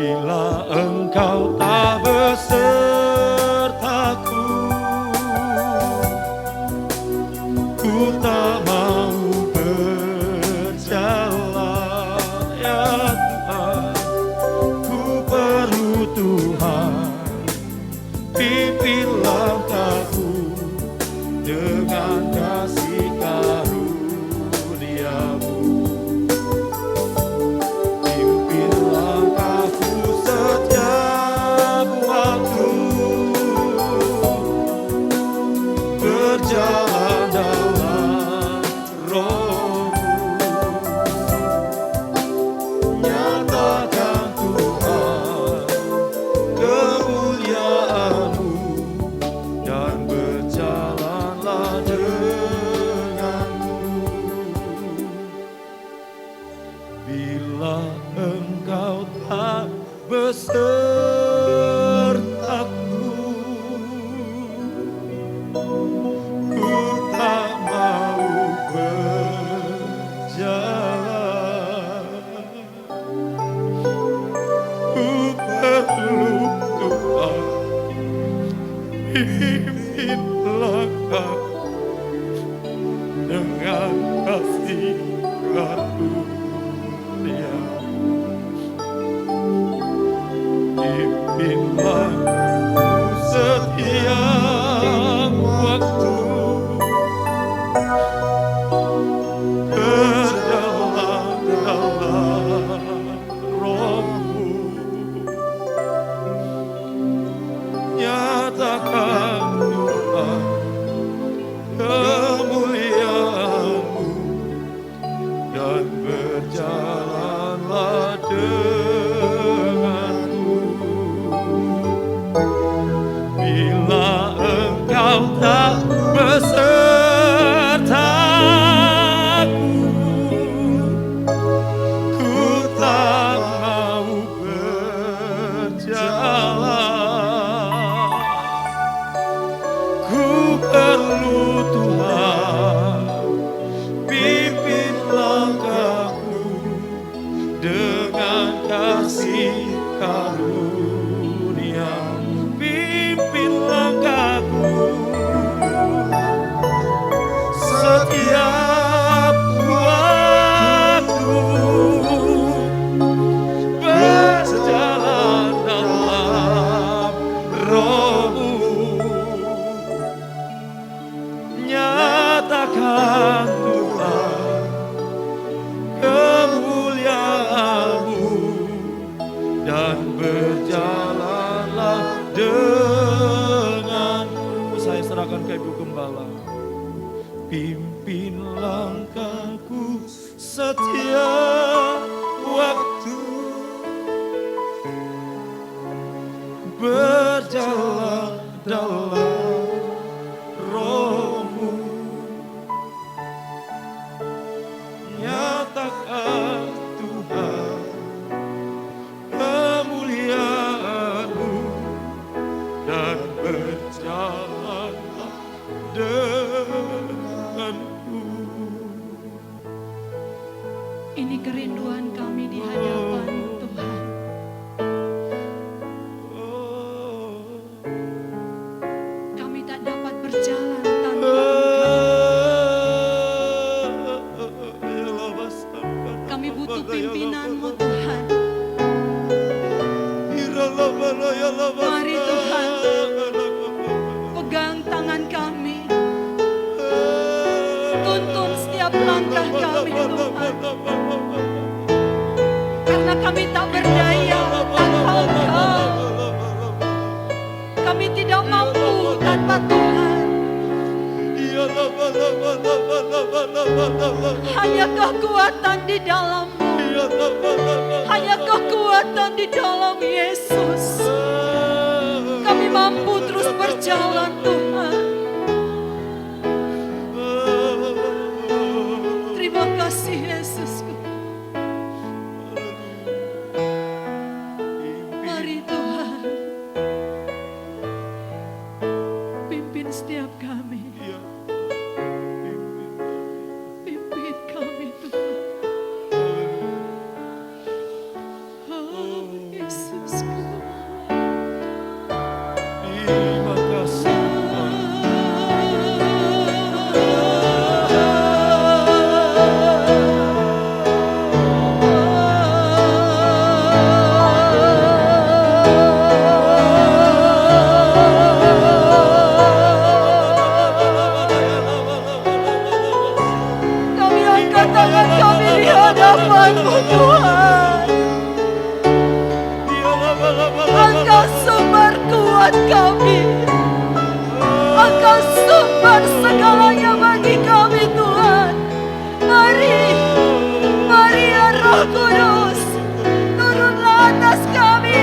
Bila Engkau tak besertaku, ku tak mau berjalan, ya Tuhan. Ku perlu Tuhan, pimpin langkahku dengan kasih karunia-Mu. Pimpin langkahku setiap waktu, berjalan dalam Roh-Mu. Nyatakan Tuhan kemuliaan-Mu, dan berjalanlah denganmu. Bila Engkau tak besertaku, ku tak mau berjalan. Ku perlu Tuhan, pimpin langkahku dengan kasih karunia. Pimpin langkahku setiap waktu, berjalan dalam Roh-Mu. Nyatakan Tuhan kemuliaan-Mu, dan berjalanlah denganku. Bila Engkau tak besertaku, ku tak mau berjalan. Ku perlu Tuhan, pimpin langkahku dengan kasih karunia. Pimpin langkahku setiap waktu, berjalan dalam Roh-Mu. Nyatakan Tuhan kemuliaan-Mu, dan berjalanlah denganku. Saya serahkan ke Ibu Gembala. Pimpin langkahku setiap waktu, berjalan dalam Roh-Mu. Nyatakan Tuhan kemuliaan-Mu, dan berjalanlah denganku. Ini kerinduan kami di hadapan Tuhan. Kami tak dapat berjalan tanpa Engkau. Kami butuh pimpinan-Mu Tuhan. Mari Tuhan, pegang tangan kami, tuntun setiap langkah kami Tuhan. Karena kami tak berdaya tanpa Engkau. Kami tidak mampu tanpa Tuhan. Hanya kekuatan di dalam-Mu, hanya kekuatan di dalam Yesus. Kami mampu terus berjalan Tuhan. Terima kasih Yesusku. Mari Tuhan, pimpin setiap kami. Pimpin kami Tuhan. Oh Yesus. Engkau sumber segalanya bagi kami Tuhan. Mari ya Roh Kudus, turunlah atas kami.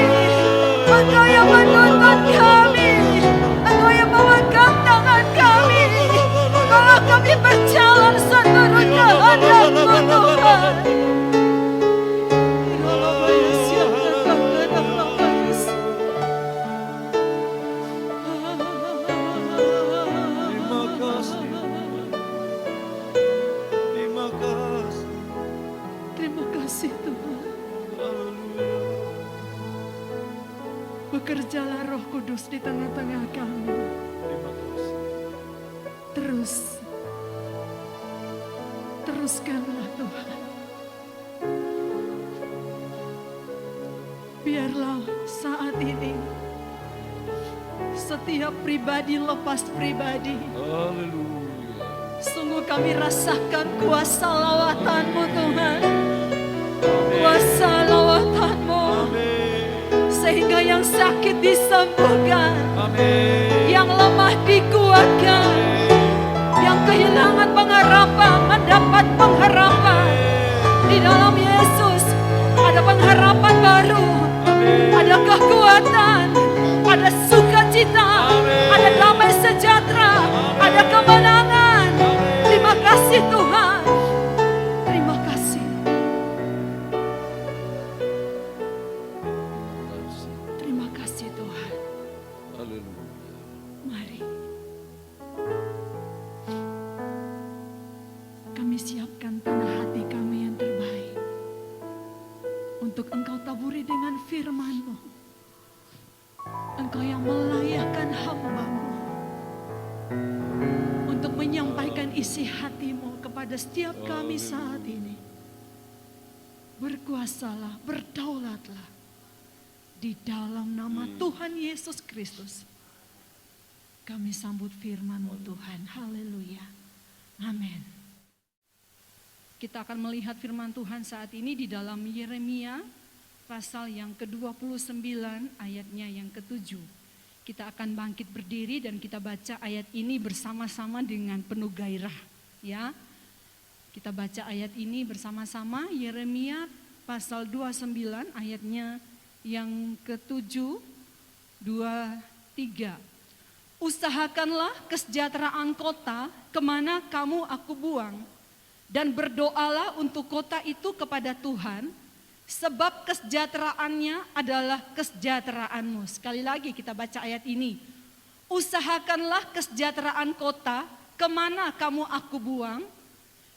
Engkau yang menuntun kami, Engkau yang memegang tangan kami. Bawa kami berjalan seturut kehendak-Mu Tuhan. Terima kasih. Terima kasih. Terima kasih Tuhan. Bekerjalah Roh Kudus di tengah-tengah kami. Terima kasih. Teruskanlah Tuhan. Biarlah saat ini setiap pribadi lepas pribadi, Haleluya. sungguh kami rasakan kuasa lawatan-Mu Tuhan. Kuasa lawatan-Mu, Amin. sehingga yang sakit disembuhkan, Amin. yang lemah dikuatkan, yang kehilangan pengharapan mendapat pengharapan. Di dalam Yesus ada pengharapan baru, ada kekuatan, ada sukacita, ada damai sejahtera, ada kemenangan. Terima kasih Tuhan. Terima kasih. Terima kasih Tuhan. Haleluya. Mari kami siapkan tanah hati kami yang terbaik untuk Engkau taburi dengan firman-Mu. Engkau yang melayakkan hamba-Mu untuk menyampaikan isi hati-Mu kepada setiap kami saat ini. Berkuasalah, berdaulatlah di dalam nama Tuhan Yesus Kristus. Kami sambut firman-Mu Tuhan. Haleluya. Amin. Kita akan melihat firman Tuhan saat ini di dalam Yeremia pasal yang ke-29 ayatnya yang ke-7. Kita akan bangkit berdiri dan kita baca ayat ini bersama-sama dengan penuh gairah. Ya, kita baca ayat ini bersama-sama. Yeremia pasal 29 ayatnya yang ke-7, 2, 3. Usahakanlah kesejahteraan kota kemana kamu aku buang, dan berdoalah untuk kota itu kepada Tuhan, sebab kesejahteraannya adalah kesejahteraanmu. Sekali lagi kita baca ayat ini. Usahakanlah kesejahteraan kota kemana kamu aku buang,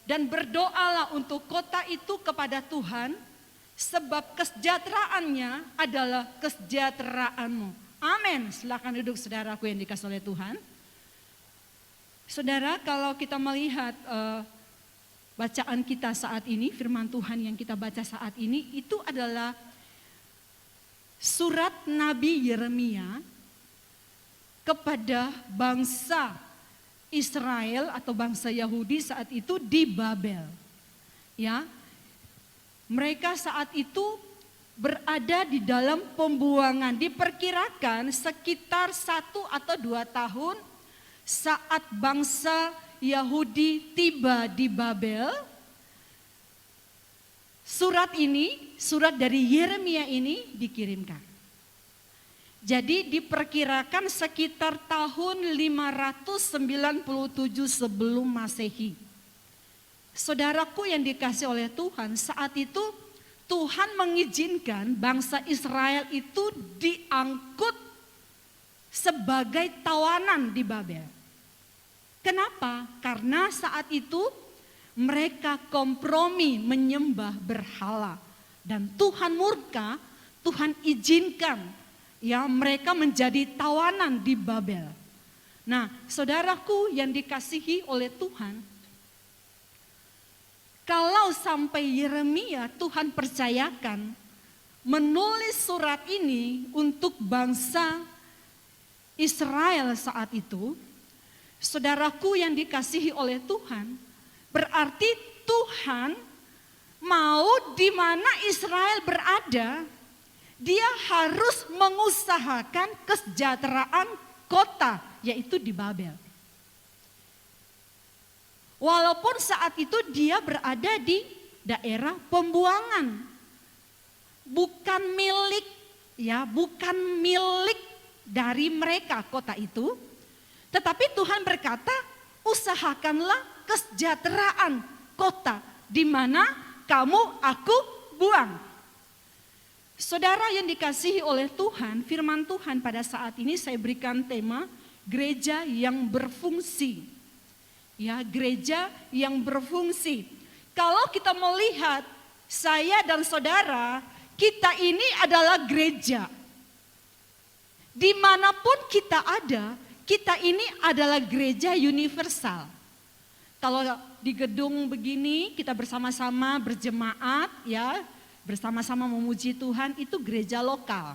dan berdoalah untuk kota itu kepada Tuhan, sebab kesejahteraannya adalah kesejahteraanmu. Amin. Silakan duduk saudaraku yang dikasihi oleh Tuhan. Saudara, kalau kita melihat bacaan kita saat ini, firman Tuhan yang kita baca saat ini, itu adalah surat Nabi Yeremia kepada bangsa Israel atau bangsa Yahudi saat itu di Babel. Ya, mereka saat itu berada di dalam pembuangan, diperkirakan sekitar 1 atau 2 tahun saat bangsa Yahudi tiba di Babel. Surat dari Yeremia ini dikirimkan. Jadi diperkirakan sekitar tahun 597 sebelum Masehi. Saudaraku yang dikasih oleh Tuhan, saat itu Tuhan mengizinkan bangsa Israel itu diangkut sebagai tawanan di Babel. Kenapa? Karena saat itu mereka kompromi menyembah berhala. Dan Tuhan murka, Tuhan izinkan ya mereka menjadi tawanan di Babel. Nah, saudaraku yang dikasihi oleh Tuhan, kalau sampai Yeremia Tuhan percayakan menulis surat ini untuk bangsa Israel saat itu, saudaraku yang dikasihi oleh Tuhan, berarti Tuhan mau di mana Israel berada, dia harus mengusahakan kesejahteraan kota, yaitu di Babel. Walaupun saat itu dia berada di daerah pembuangan, bukan milik dari mereka kota itu, tetapi Tuhan berkata, usahakanlah kesejahteraan kota di mana aku buang. Saudara yang dikasihi oleh Tuhan, firman Tuhan pada saat ini saya berikan tema gereja yang berfungsi. Ya, gereja yang berfungsi. Kalau kita melihat saya dan saudara, kita ini adalah gereja. Dimanapun kita ada, kita ini adalah gereja universal. Kalau di gedung begini kita bersama-sama berjemaat, ya, bersama-sama memuji Tuhan, itu gereja lokal.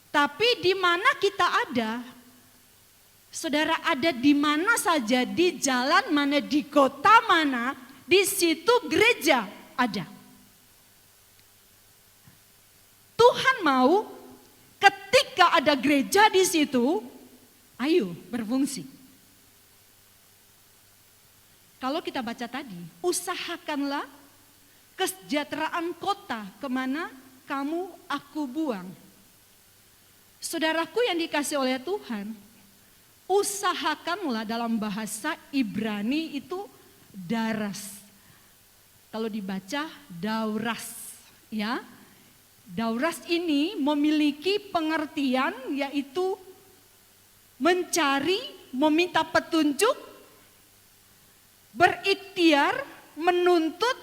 Tapi di mana kita ada, saudara ada di mana saja, di jalan mana, di kota mana, di situ gereja ada. Tuhan mau ketika ada gereja di situ, ayo berfungsi. Kalau kita baca tadi, usahakanlah kesejahteraan kota kemana aku buang. Saudaraku yang dikasih oleh Tuhan, usahakanlah dalam bahasa Ibrani itu daras. Kalau dibaca dauras, ya. Dauras ini memiliki pengertian yaitu mencari, meminta petunjuk, berikhtiar, menuntut,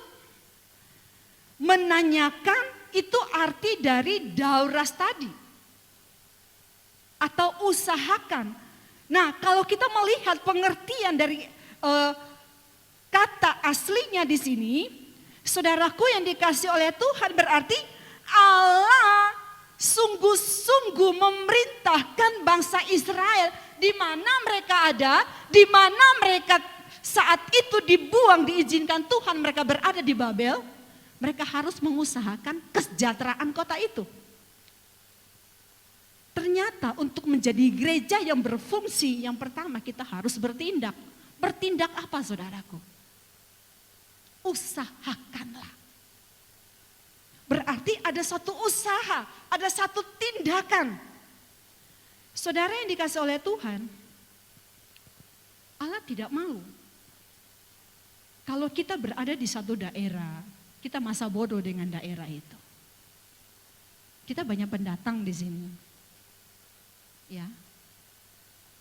menanyakan, itu arti dari dauras tadi. Atau usahakan. Nah, kalau kita melihat pengertian dari kata aslinya di sini, saudaraku yang dikasih oleh Tuhan, berarti Allah sungguh-sungguh memerintahkan bangsa Israel di mana mereka ada, di mana mereka saat itu dibuang, diizinkan Tuhan mereka berada di Babel, mereka harus mengusahakan kesejahteraan kota itu. Ternyata untuk menjadi gereja yang berfungsi, yang pertama kita harus bertindak. Bertindak apa saudaraku? Usahakanlah. Berarti ada satu usaha, ada satu tindakan. Saudara yang dikasih oleh Tuhan, Allah tidak mau kalau kita berada di satu daerah, kita masa bodoh dengan daerah itu. Kita banyak pendatang di sini. Ya.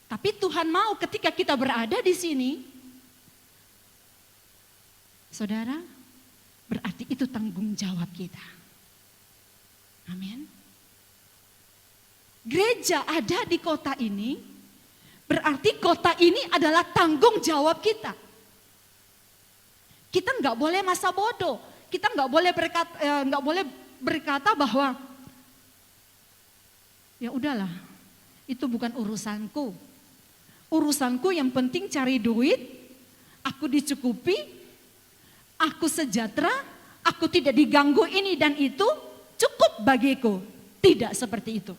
Tapi Tuhan mau ketika kita berada di sini, saudara, berarti itu tanggung jawab kita. Amin. Gereja ada di kota ini, berarti kota ini adalah tanggung jawab kita. Kita nggak boleh masa bodoh, kita nggak boleh berkata bahwa ya udahlah, itu bukan urusanku. Urusanku yang penting cari duit, aku dicukupi, aku sejahtera, aku tidak diganggu ini dan itu, cukup bagiku. Tidak seperti itu.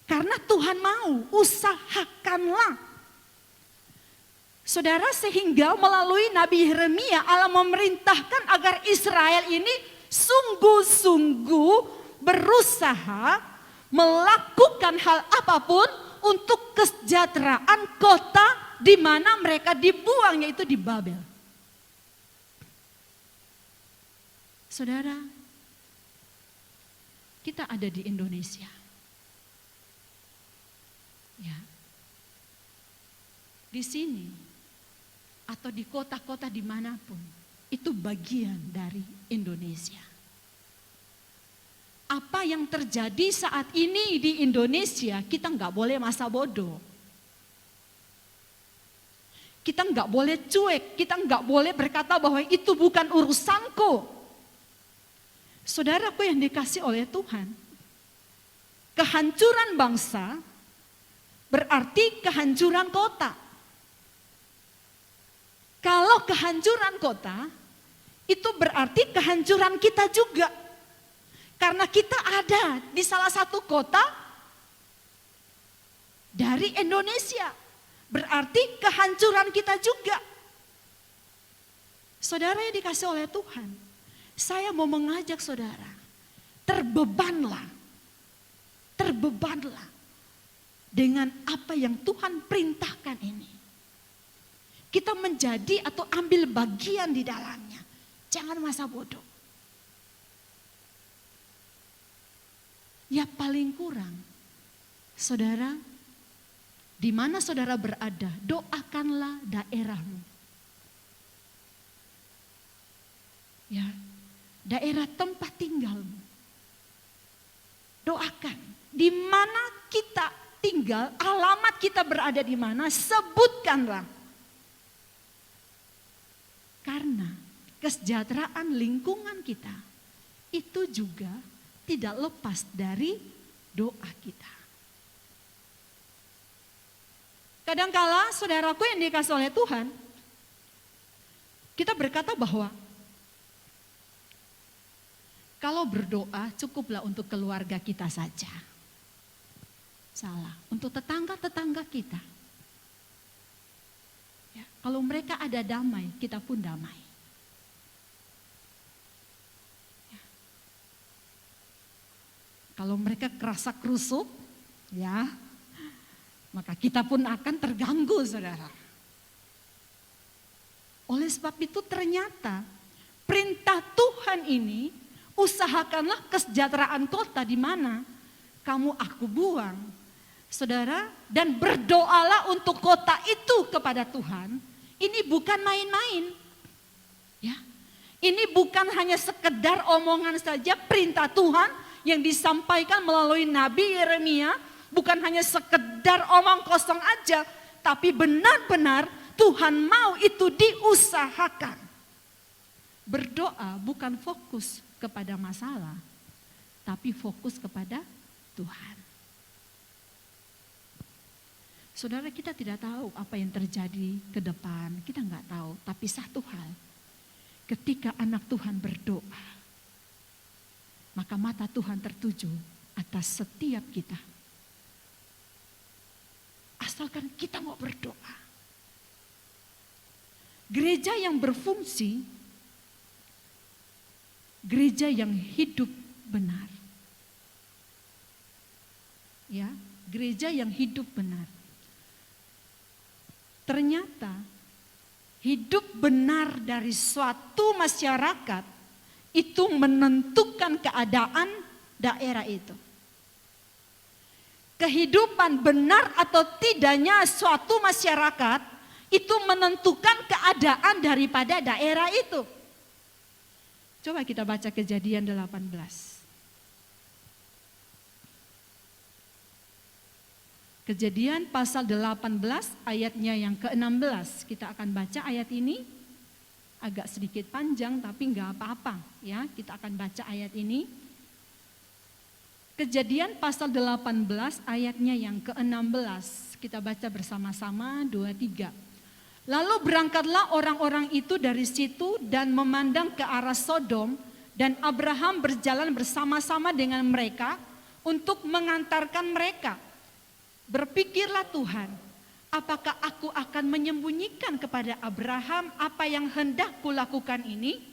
Karena Tuhan mau, usahakanlah. Saudara, sehingga melalui Nabi Yeremia Allah memerintahkan agar Israel ini sungguh-sungguh berusaha melakukan hal apapun untuk kesejahteraan kota di mana mereka dibuang, yaitu di Babel. Saudara, kita ada di Indonesia. Ya. Di sini atau di kota-kota dimanapun, itu bagian dari Indonesia. Apa yang terjadi saat ini di Indonesia, kita nggak boleh masa bodoh. Kita nggak boleh cuek, kita nggak boleh berkata bahwa itu bukan urusanku. Saudaraku yang dikasih oleh Tuhan, kehancuran bangsa berarti kehancuran kota. Kalau kehancuran kota, itu berarti kehancuran kita juga. Karena kita ada di salah satu kota dari Indonesia. Berarti kehancuran kita juga. Saudara yang dikasih oleh Tuhan, saya mau mengajak saudara, terbebanlah dengan apa yang Tuhan perintahkan ini. Kita menjadi atau ambil bagian di dalamnya. Jangan masa bodoh. Ya paling kurang, saudara, di mana saudara berada, doakanlah daerahmu. Ya, daerah tempat tinggalmu. Doakan, di mana kita tinggal, alamat kita berada di mana, sebutkanlah. Karena kesejahteraan lingkungan kita itu juga tidak lepas dari doa kita. Kadangkala saudaraku yang dikasih oleh Tuhan, kita berkata bahwa kalau berdoa cukuplah untuk keluarga kita saja. Salah, untuk tetangga-tetangga kita. Ya, kalau mereka ada damai, kita pun damai. Ya. Kalau mereka kerasa kerusuk, ya, maka kita pun akan terganggu, saudara. Oleh sebab itu ternyata perintah Tuhan ini, usahakanlah kesejahteraan kota di mana kamu aku buang. Saudara, dan berdoalah untuk kota itu kepada Tuhan. Ini bukan main-main. Ya. Ini bukan hanya sekedar omongan saja, perintah Tuhan yang disampaikan melalui Nabi Yeremia, bukan hanya sekedar omong kosong aja, tapi benar-benar Tuhan mau itu diusahakan. Berdoa bukan fokus kepada masalah, tapi fokus kepada Tuhan. Saudara, kita tidak tahu apa yang terjadi ke depan, kita nggak tahu. Tapi satu hal, ketika anak Tuhan berdoa, maka mata Tuhan tertuju atas setiap kita. Asalkan kita mau berdoa. Gereja yang berfungsi, gereja yang hidup benar. Ya, gereja yang hidup benar. Ternyata hidup benar dari suatu masyarakat itu menentukan keadaan daerah itu. Kehidupan benar atau tidaknya suatu masyarakat itu menentukan keadaan daripada daerah itu. Coba kita baca Kejadian 18. Kejadian pasal 18 ayatnya yang ke-16. Kita akan baca ayat ini. Agak sedikit panjang tapi enggak apa-apa ya. Kita akan baca ayat ini. Kejadian pasal 18 ayatnya yang ke-16. Kita baca bersama-sama 2-3. Lalu berangkatlah orang-orang itu dari situ dan memandang ke arah Sodom, dan Abraham berjalan bersama-sama dengan mereka untuk mengantarkan mereka. Berpikirlah Tuhan, apakah aku akan menyembunyikan kepada Abraham apa yang hendak kulakukan ini?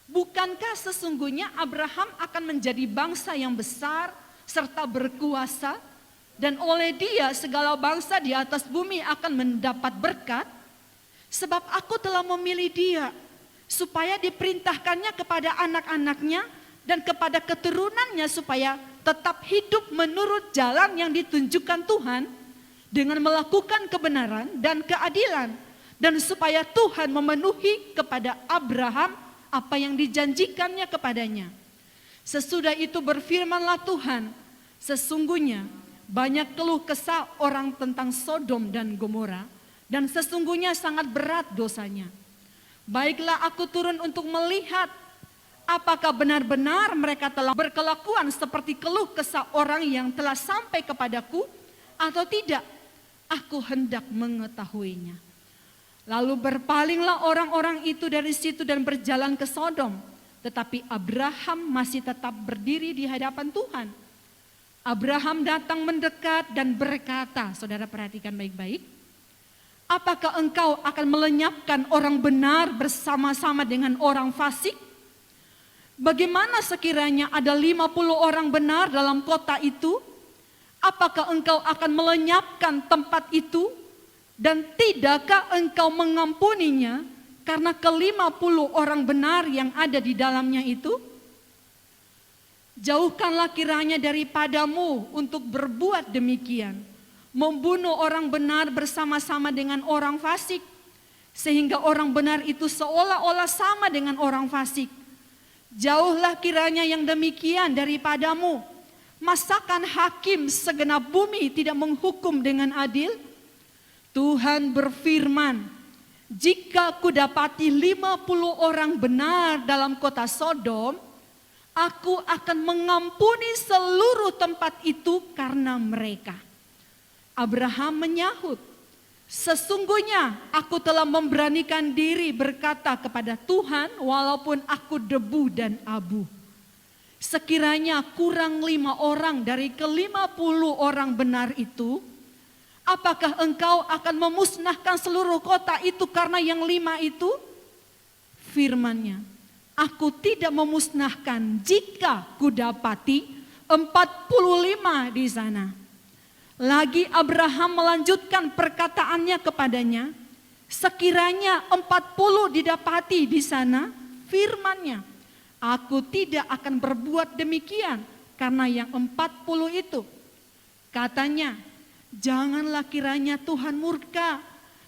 Bukankah sesungguhnya Abraham akan menjadi bangsa yang besar serta berkuasa, dan oleh dia segala bangsa di atas bumi akan mendapat berkat? Sebab aku telah memilih dia supaya diperintahkannya kepada anak-anaknya dan kepada keturunannya supaya tetap hidup menurut jalan yang ditunjukkan Tuhan dengan melakukan kebenaran dan keadilan, dan supaya Tuhan memenuhi kepada Abraham apa yang dijanjikannya kepadanya. Sesudah itu berfirmanlah Tuhan, sesungguhnya banyak keluh kesah orang tentang Sodom dan Gomora, dan sesungguhnya sangat berat dosanya. Baiklah aku turun untuk melihat apakah benar-benar mereka telah berkelakuan seperti keluh kesah orang yang telah sampai kepadaku atau tidak. Aku hendak mengetahuinya. Lalu berpalinglah orang-orang itu dari situ dan berjalan ke Sodom. Tetapi Abraham masih tetap berdiri di hadapan Tuhan. Abraham datang mendekat dan berkata, saudara perhatikan baik-baik, apakah engkau akan melenyapkan orang benar bersama-sama dengan orang fasik? Bagaimana sekiranya ada 50 orang benar dalam kota itu? Apakah engkau akan melenyapkan tempat itu? Dan tidakkah engkau mengampuninya karena ke-50 orang benar yang ada di dalamnya itu? Jauhkanlah kiranya daripadamu untuk berbuat demikian, membunuh orang benar bersama-sama dengan orang fasik, sehingga orang benar itu seolah-olah sama dengan orang fasik. Jauhlah kiranya yang demikian daripadamu. Masakan hakim segenap bumi tidak menghukum dengan adil? Tuhan berfirman, jika kudapati 50 orang benar dalam kota Sodom, aku akan mengampuni seluruh tempat itu karena mereka. Abraham menyahut, sesungguhnya aku telah memberanikan diri berkata kepada Tuhan walaupun aku debu dan abu. Sekiranya kurang 5 orang dari ke-50 orang benar itu, apakah engkau akan memusnahkan seluruh kota itu karena yang 5 itu? Firman-Nya, aku tidak memusnahkan jika kudapati 45 di sana. Lagi Abraham melanjutkan perkataannya kepadanya, sekiranya 40 didapati di sana, firman-Nya, aku tidak akan berbuat demikian karena yang 40 itu. Katanya, janganlah kiranya Tuhan murka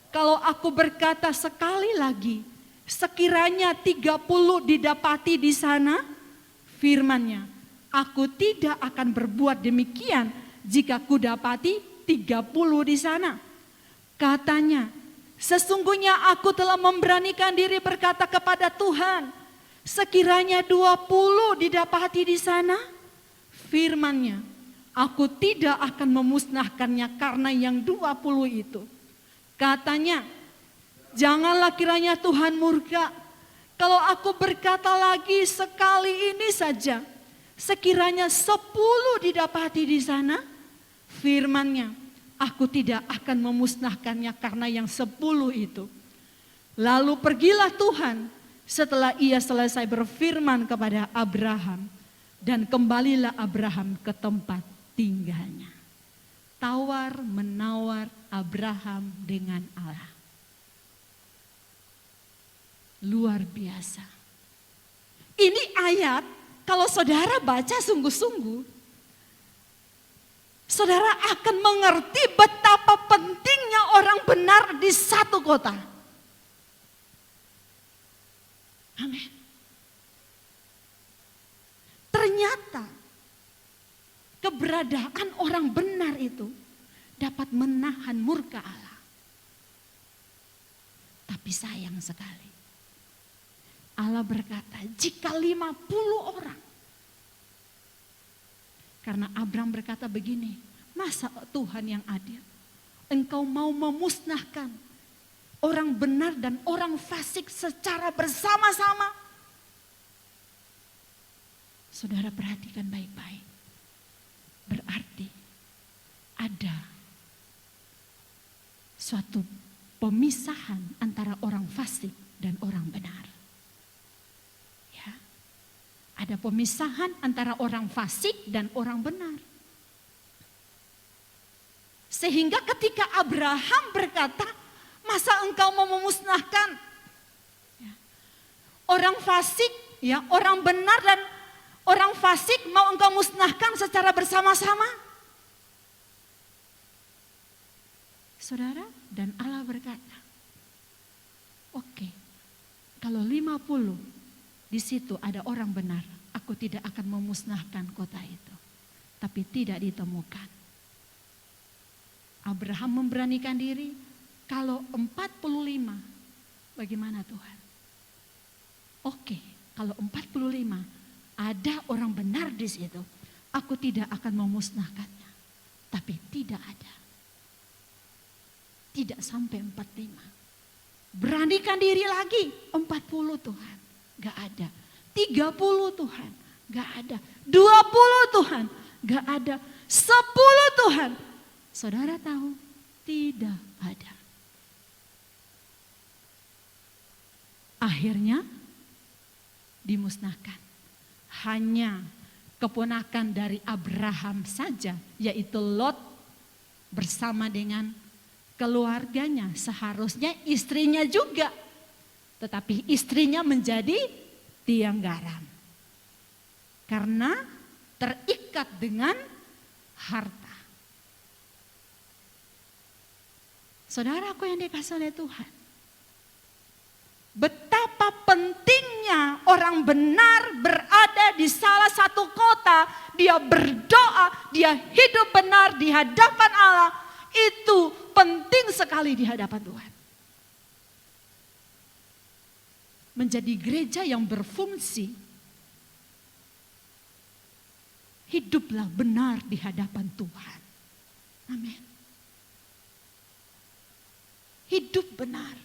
kalau aku berkata sekali lagi, sekiranya 30 didapati di sana, firman-Nya, aku tidak akan berbuat demikian jika kudapati 30 di sana. Katanya, sesungguhnya aku telah memberanikan diri berkata kepada Tuhan, sekiranya 20 didapati di sana, firman-Nya, aku tidak akan memusnahkannya karena yang 20 itu. Katanya, janganlah kiranya Tuhan murka kalau aku berkata lagi sekali ini saja, sekiranya 10 didapati di sana, firman-Nya, aku tidak akan memusnahkannya karena yang 10 itu. Lalu pergilah Tuhan setelah ia selesai berfirman kepada Abraham, dan kembalilah Abraham ke tempat tinggalnya. Tawar menawar Abraham dengan Allah. Luar biasa. Ini ayat kalau saudara baca sungguh-sungguh, saudara akan mengerti betapa pentingnya orang benar di satu kota. Amin. Ternyata keberadaan orang benar itu dapat menahan murka Allah. Tapi sayang sekali, Allah berkata, jika 50 orang. Karena Abraham berkata begini, masa Tuhan yang adil, engkau mau memusnahkan orang benar dan orang fasik secara bersama-sama? Saudara perhatikan baik-baik. Berarti ada suatu pemisahan antara orang fasik dan orang benar. Ya. Ada pemisahan antara orang fasik dan orang benar. Sehingga ketika Abraham berkata, masa engkau mau memusnahkan ya, orang fasik, ya, orang benar dan orang fasik mau engkau musnahkan secara bersama-sama? Saudara, dan Allah berkata, oke, kalau 50 di situ ada orang benar, aku tidak akan memusnahkan kota itu. Tapi tidak ditemukan. Abraham memberanikan diri, kalau 45, bagaimana Tuhan? Oke, kalau 45 ada orang benar di situ, aku tidak akan memusnahkannya. Tapi tidak ada. Tidak sampai 45. Beranikan diri lagi, 40 Tuhan, gak ada. 30 Tuhan, gak ada. 20 Tuhan, gak ada. 10 Tuhan. Saudara tahu, tidak ada. Akhirnya dimusnahkan. Hanya keponakan dari Abraham saja, yaitu Lot bersama dengan keluarganya. Seharusnya istrinya juga, tetapi istrinya menjadi tiang garam. Karena terikat dengan harta. Saudaraku yang dikasihi oleh Tuhan, betapa pentingnya orang benar berada di salah satu kota, dia berdoa, dia hidup benar di hadapan Allah, itu penting sekali di hadapan Tuhan. Menjadi gereja yang berfungsi, hiduplah benar di hadapan Tuhan. Amin. Hidup benar.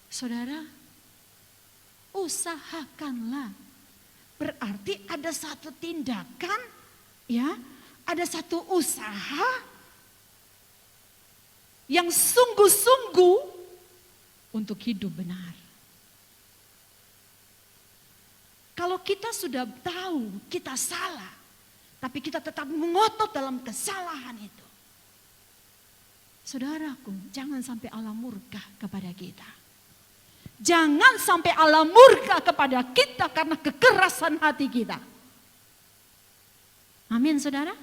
Saudara, usahakanlah. Berarti ada satu tindakan, ya, ada satu usaha yang sungguh-sungguh untuk hidup benar. Kalau kita sudah tahu kita salah, tapi kita tetap mengotot dalam kesalahan itu, saudaraku, jangan sampai Allah murka kepada kita. Jangan sampai Allah murka kepada kita karena kekerasan hati kita. Amin, saudara.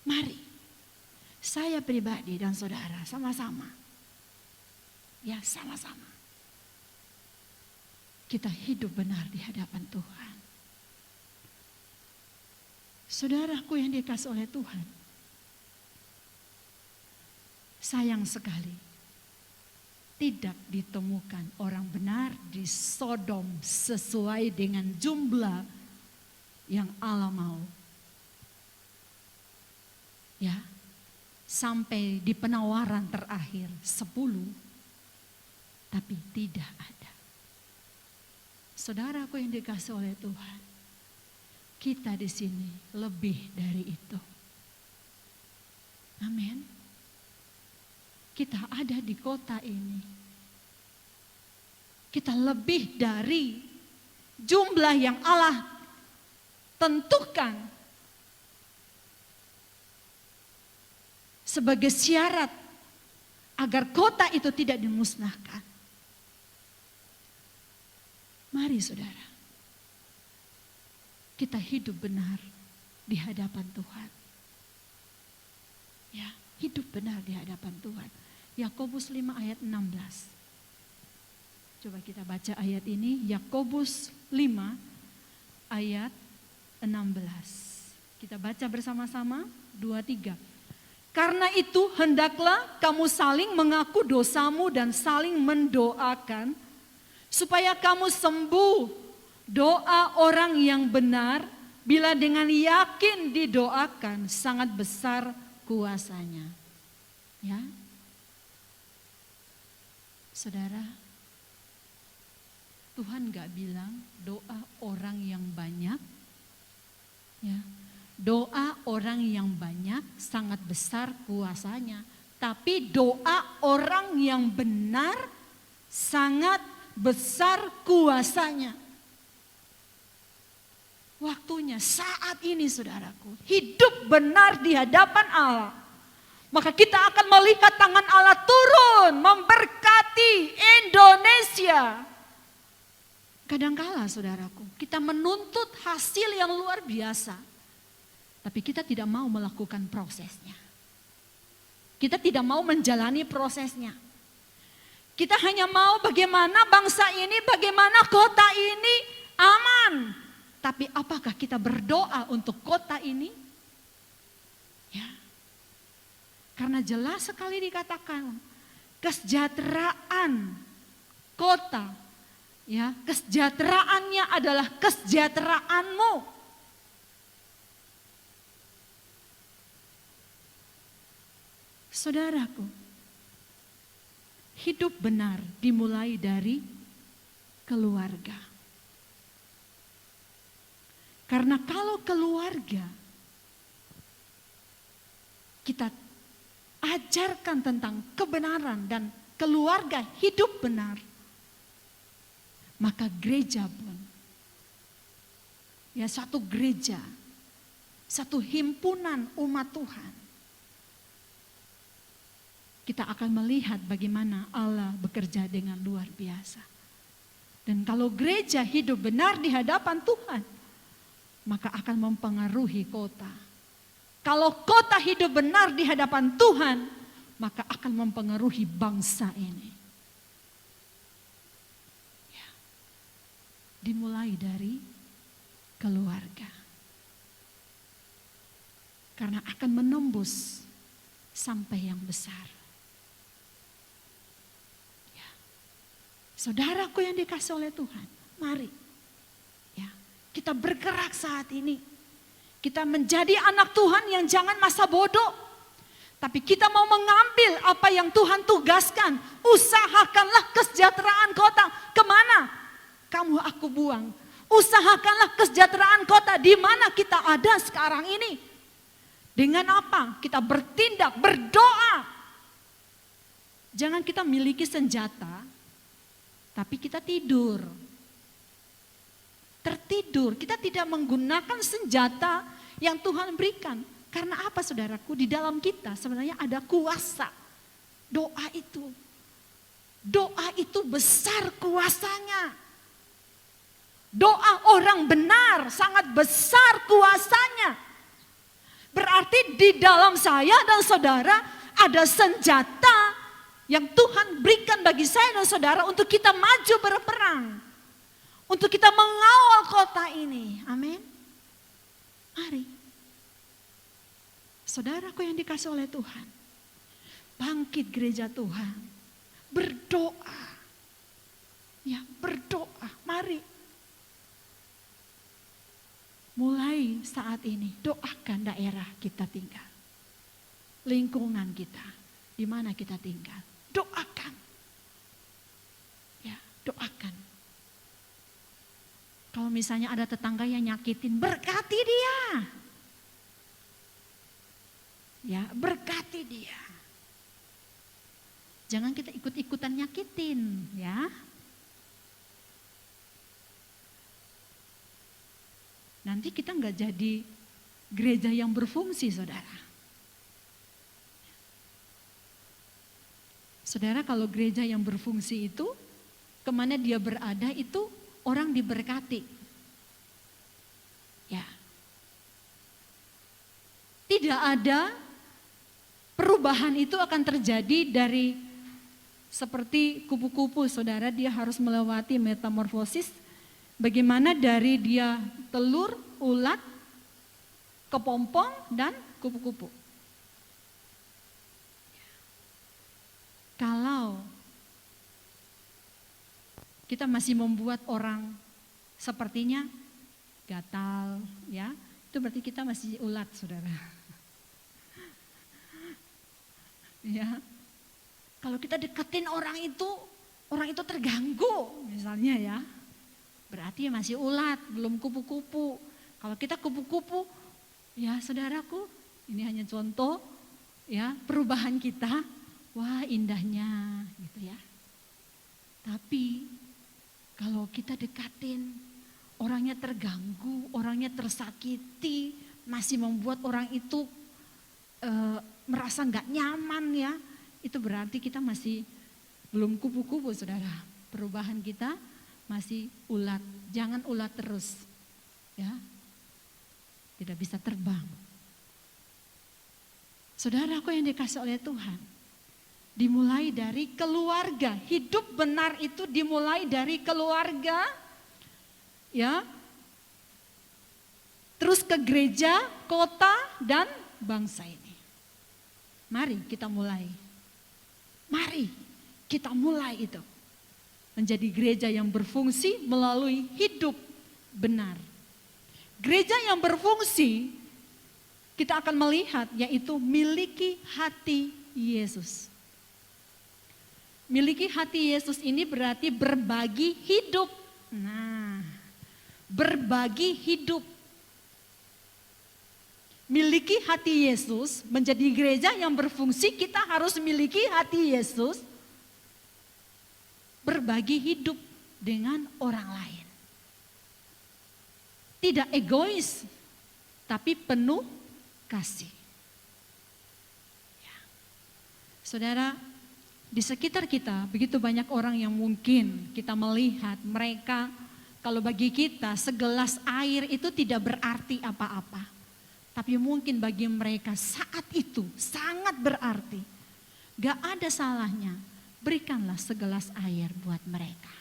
Mari, saya pribadi dan saudara sama-sama. Ya, sama-sama. Kita hidup benar di hadapan Tuhan. Saudaraku yang dikasihi oleh Tuhan, sayang sekali tidak ditemukan orang benar di Sodom sesuai dengan jumlah yang Allah mau. Ya, sampai di penawaran terakhir 10, tapi tidak ada. Saudaraku yang dikasihi oleh Tuhan, kita di sini lebih dari itu. Amin. Kita ada di kota ini. Kita lebih dari jumlah yang Allah tentukan sebagai syarat agar kota itu tidak dimusnahkan. Mari saudara, kita hidup benar di hadapan Tuhan. Ya, hidup benar di hadapan Tuhan. Yakobus 5 ayat 16. Coba kita baca ayat ini, Yakobus 5 ayat 16. Kita baca bersama-sama, 2, 3. Karena itu hendaklah kamu saling mengaku dosamu dan saling mendoakan, supaya kamu sembuh. Doa orang yang benar, bila dengan yakin didoakan, sangat besar kuasanya. Ya, saudara, Tuhan gak bilang doa orang yang banyak, ya, doa orang yang banyak sangat besar kuasanya, tapi doa orang yang benar sangat besar kuasanya. Waktunya saat ini saudaraku, hidup benar di hadapan Allah. Maka kita akan melihat tangan Allah turun memberkati Indonesia. Kadangkala saudaraku, kita menuntut hasil yang luar biasa, tapi kita tidak mau melakukan prosesnya. Kita tidak mau menjalani prosesnya. Kita hanya mau bagaimana bangsa ini, bagaimana kota ini aman. Tapi apakah kita berdoa untuk kota ini? Ya. Karena jelas sekali dikatakan kesejahteraan kota, ya, kesejahteraannya adalah kesejahteraanmu. Saudaraku, hidup benar dimulai dari keluarga. Karena kalau keluarga kita ajarkan tentang kebenaran dan keluarga hidup benar, maka gereja pun, ya satu gereja, satu himpunan umat Tuhan, kita akan melihat bagaimana Allah bekerja dengan luar biasa. Dan kalau gereja hidup benar di hadapan Tuhan, maka akan mempengaruhi kota. Kalau kota hidup benar di hadapan Tuhan, maka akan mempengaruhi bangsa ini. Ya. Dimulai dari keluarga. Karena akan menembus sampai yang besar. Saudaraku yang dikasih oleh Tuhan, mari ya, kita bergerak saat ini. Kita menjadi anak Tuhan yang jangan masa bodoh. Tapi kita mau mengambil apa yang Tuhan tugaskan. Usahakanlah kesejahteraan kota. Kemana kamu aku buang? Usahakanlah kesejahteraan kota di mana kita ada sekarang ini. Dengan apa? Kita bertindak, berdoa. Jangan kita miliki senjata, tapi kita tidur. Tertidur, kita tidak menggunakan senjata yang Tuhan berikan. Karena apa saudaraku? Di dalam kita sebenarnya ada kuasa. Doa itu besar kuasanya. Doa orang benar sangat besar kuasanya. Berarti di dalam saya dan saudara ada senjata yang Tuhan berikan bagi saya dan saudara untuk kita maju berperang. Untuk kita mengawal kota ini. Amin. Mari. Saudaraku yang dikasih oleh Tuhan. Bangkit gereja Tuhan. Berdoa. Ya, berdoa. Mari. Mulai saat ini doakan daerah kita tinggal. Lingkungan kita. Di mana kita tinggal. Doakan. Ya, doakan. Kalau misalnya ada tetangga yang nyakitin, berkati dia. Ya, berkati dia. Jangan kita ikut-ikutan nyakitin, ya. Nanti kita nggak jadi gereja yang berfungsi, saudara. Saudara, kalau gereja yang berfungsi itu, kemana dia berada itu orang diberkati. Ya. Tidak ada perubahan itu akan terjadi dari seperti kupu-kupu, saudara, dia harus melewati metamorfosis. Bagaimana dari dia telur, ulat, kepompong, dan kupu-kupu. Kalau kita masih membuat orang sepertinya gatal, ya, itu berarti kita masih ulat, saudara. Ya, kalau kita deketin orang itu terganggu, misalnya ya, berarti masih ulat, belum kupu-kupu. Kalau kita kupu-kupu, ya saudaraku, ini hanya contoh, ya, perubahan kita, wah indahnya, gitu ya. Tapi kalau kita dekatin, orangnya terganggu, orangnya tersakiti, masih membuat orang itu merasa nggak nyaman, ya, itu berarti kita masih belum kupu-kupu, saudara. Perubahan kita masih ulat. Jangan ulat terus, ya, tidak bisa terbang. Saudaraku yang dikasih oleh Tuhan, dimulai dari keluarga. Hidup benar itu dimulai dari keluarga, ya. Terus ke gereja, kota, dan bangsa ini. Mari kita mulai. Mari kita mulai itu. Menjadi gereja yang berfungsi melalui hidup benar. Gereja yang berfungsi, kita akan melihat, yaitu miliki hati Yesus. Miliki hati Yesus ini berarti berbagi hidup. Nah, berbagi hidup. miliki hati Yesus, menjadi gereja yang berfungsi, kita harus miliki hati Yesus, berbagi hidup dengan orang lain. Tidak egois, tapi penuh kasih. Ya. Saudara, di sekitar kita begitu banyak orang yang mungkin kita melihat mereka, kalau bagi kita segelas air itu tidak berarti apa-apa. Tapi mungkin bagi mereka saat itu sangat berarti. Gak ada salahnya, berikanlah segelas air buat mereka.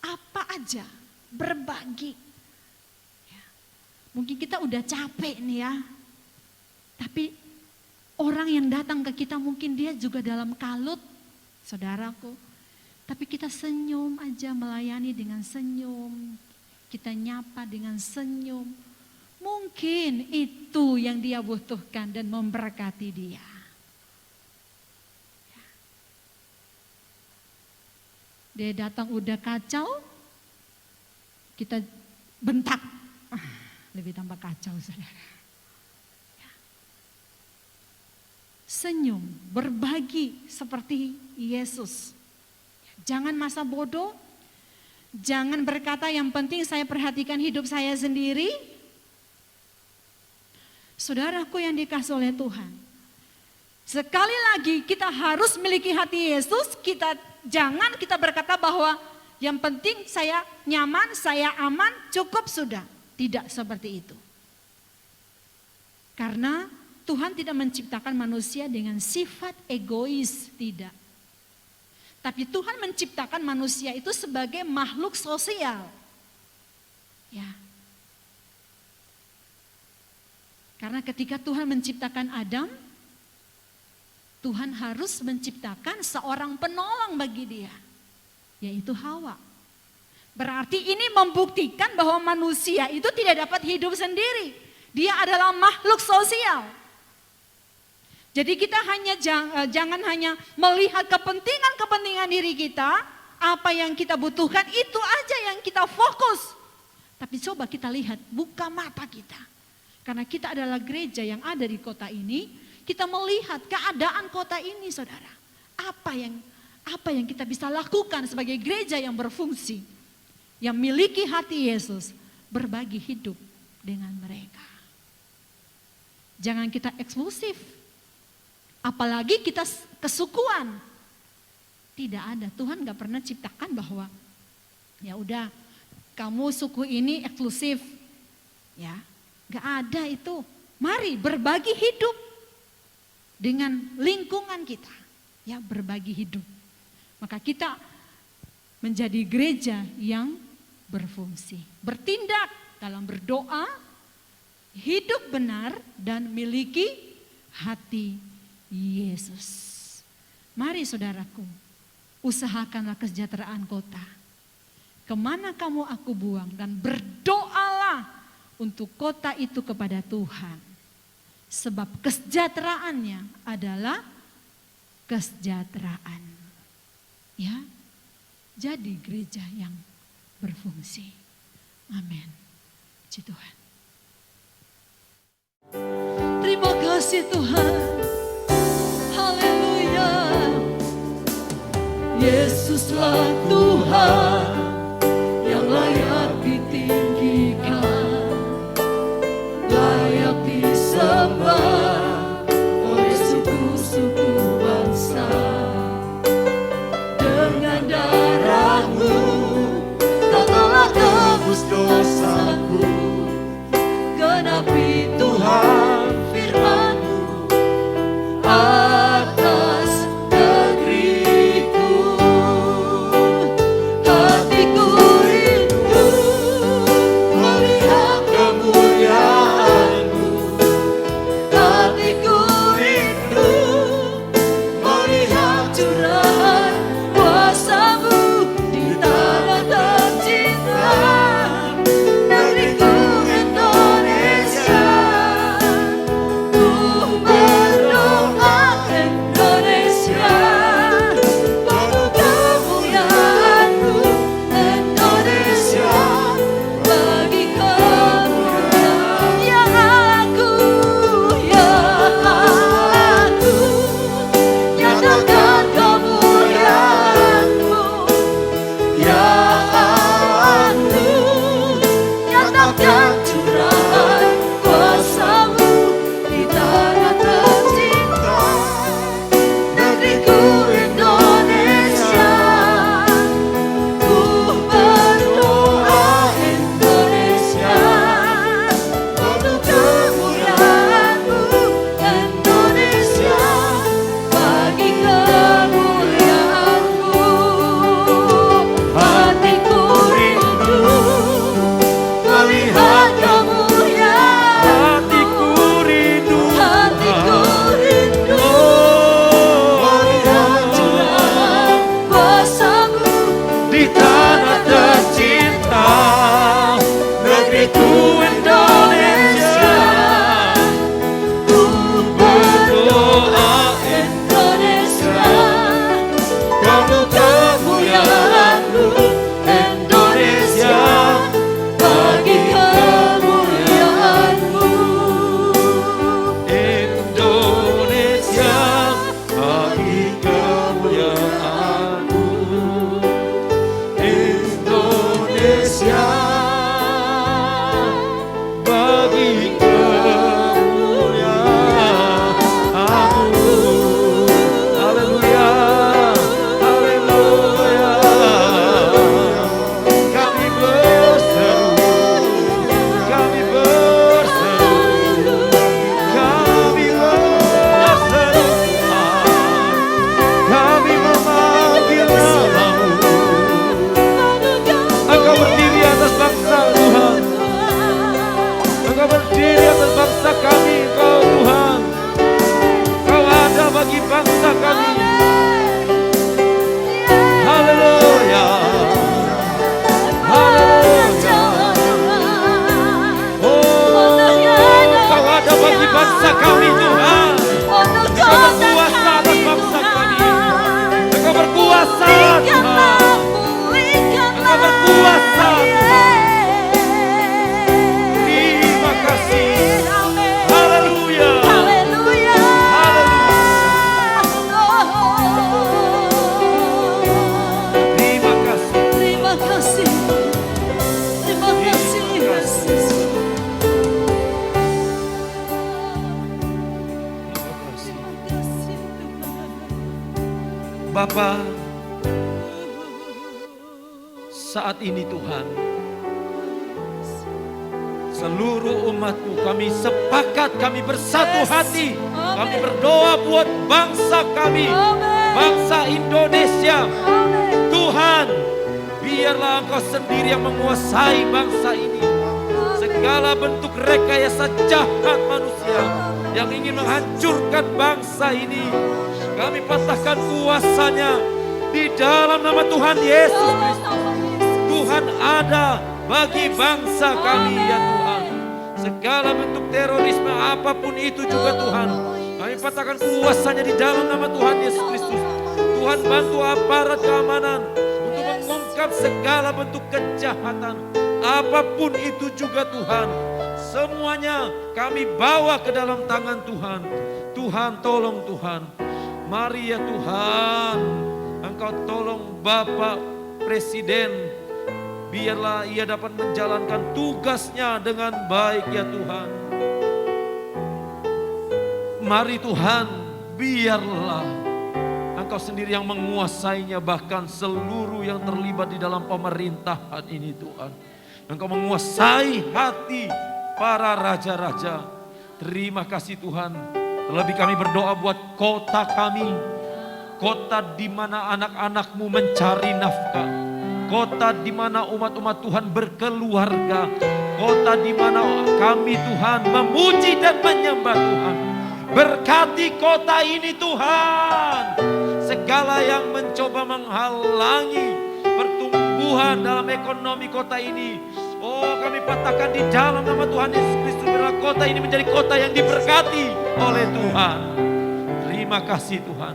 Apa aja, berbagi. Ya. Mungkin kita udah capek nih ya. Tapi orang yang datang ke kita mungkin dia juga dalam kalut, saudaraku. Tapi kita senyum aja, melayani dengan senyum. Kita nyapa dengan senyum. Mungkin itu yang dia butuhkan dan memberkati dia. Dia datang udah kacau, kita bentak. Lebih tambah kacau, saudara. Senyum, berbagi seperti Yesus. Jangan masa bodoh, jangan berkata yang penting saya perhatikan hidup saya sendiri. Saudaraku yang dikasih oleh Tuhan, sekali lagi kita harus miliki hati Yesus. Jangan kita berkata bahwa yang penting saya nyaman, saya aman, cukup sudah. Tidak seperti itu. Karena Tuhan tidak menciptakan manusia dengan sifat egois, tidak. Tapi Tuhan menciptakan manusia itu sebagai makhluk sosial. Ya. Karena ketika Tuhan menciptakan Adam, Tuhan harus menciptakan seorang penolong bagi dia, yaitu Hawa. Berarti ini membuktikan bahwa manusia itu tidak dapat hidup sendiri. Dia adalah makhluk sosial. Jadi kita jangan hanya melihat kepentingan diri kita, apa yang kita butuhkan itu aja yang kita fokus. Tapi coba kita lihat, buka mata kita. Karena kita adalah gereja yang ada di kota ini, kita melihat keadaan kota ini, saudara. Apa yang kita bisa lakukan sebagai gereja yang berfungsi, yang miliki hati Yesus, berbagi hidup dengan mereka. Jangan kita eksklusif, apalagi kita kesukuan. Tidak ada, Tuhan gak pernah ciptakan bahwa ya udah kamu suku ini eksklusif, ya. Gak ada itu. Mari berbagi hidup dengan lingkungan kita. Ya, berbagi hidup. Maka kita menjadi gereja yang berfungsi. Bertindak dalam berdoa, hidup benar dan miliki hati Yesus. Mari saudaraku, usahakanlah kesejahteraan kota. Kemana kamu aku buang, dan berdoalah untuk kota itu kepada Tuhan. Sebab kesejahteraannya adalah kesejahteraan. Ya, jadi gereja yang berfungsi. Amin. Puji Tuhan. Terima kasih Tuhan. Haleluya. Yesuslah Tuhan yang layak ditinggikan, layak disembah oleh suku-suku bangsa. Dengan darah-Mu Kau telah tebus dosaku. Genapi Tuhan firman-Mu atas negeriku. Hati bangsa kami. Haleluya. Haleluya. Oh, Kau ada bagi bangsa kami Tuhan. Engkau berkuasa atas bangsa kami. Engkau berkuasa Tuhan. Engkau berkuasa Tuhan. Terima kasih. Haleluya. Haleluya. Terima kasih. Terima kasih. Terima kasih Yesus. Terima kasih. Terima kasih Tuhan. Bapa, saat ini Tuhan, seluruh umat-Mu kami sepakat, kami bersatu Yes. hati. Kami Amen. berdoa buat bangsa kami, Amen. bangsa Indonesia. Amen. Tuhan, biarlah Engkau sendiri yang menguasai bangsa ini. Segala bentuk rekayasa jahat manusia yang ingin menghancurkan bangsa ini, kami patahkan kuasanya di dalam nama Tuhan Yesus Kristus. Tuhan ada bagi bangsa kami ya Tuhan. Segala bentuk terorisme apapun itu juga Tuhan, kami patahkan kuasanya di dalam nama Tuhan Yesus Kristus. Tuhan bantu aparat keamanan untuk mengungkap segala bentuk kejahatan apapun itu juga Tuhan. Semuanya kami bawa ke dalam tangan Tuhan. Tuhan tolong Tuhan. Mari ya Tuhan, Engkau tolong Bapak Presiden. Biarlah ia dapat menjalankan tugasnya dengan baik ya Tuhan. Mari Tuhan, biarlah Engkau sendiri yang menguasainya, bahkan seluruh yang terlibat di dalam pemerintahan ini Tuhan. Engkau menguasai hati para raja-raja. Terima kasih Tuhan. Terlebih kami berdoa buat kota kami. Kota di mana anak-anak-Mu mencari nafkah. Kota di mana umat-umat Tuhan berkeluarga. Kota di mana kami Tuhan memuji dan menyembah Tuhan. Berkati kota ini Tuhan. Segala yang mencoba menghalangi pertumbuhan dalam ekonomi kota ini, oh kami patahkan di dalam nama Tuhan Yesus Kristus. Biarlah kota ini menjadi kota yang diberkati oleh Tuhan. Terima kasih Tuhan.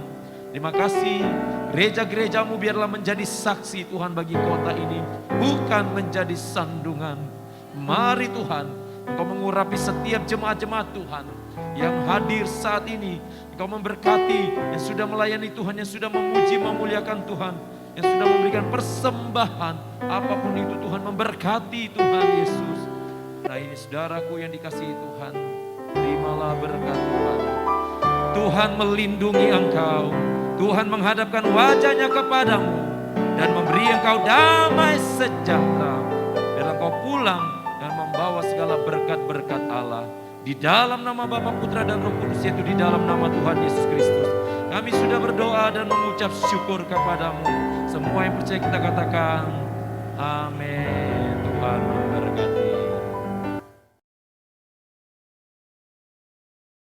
Terima kasih, gereja-gerejamu biarlah menjadi saksi Tuhan bagi kota ini, bukan menjadi sandungan. Mari Tuhan, Engkau mengurapi setiap jemaat-jemaat Tuhan yang hadir saat ini. Engkau memberkati yang sudah melayani Tuhan, yang sudah memuji, memuliakan Tuhan, yang sudah memberikan persembahan, apapun itu Tuhan, memberkati Tuhan Yesus. Nah ini saudaraku yang dikasihi Tuhan, terimalah berkat Tuhan. Tuhan melindungi engkau. Tuhan menghadapkan wajahnya kepadamu dan memberi engkau damai sejahtera. Biar engkau pulang dan membawa segala berkat-berkat Allah. Di dalam nama Bapa, Putra dan Roh Kudus, yaitu di dalam nama Tuhan Yesus Kristus. Kami sudah berdoa dan mengucap syukur kepadamu. Semua yang percaya kita katakan, amin. Tuhan memberkati.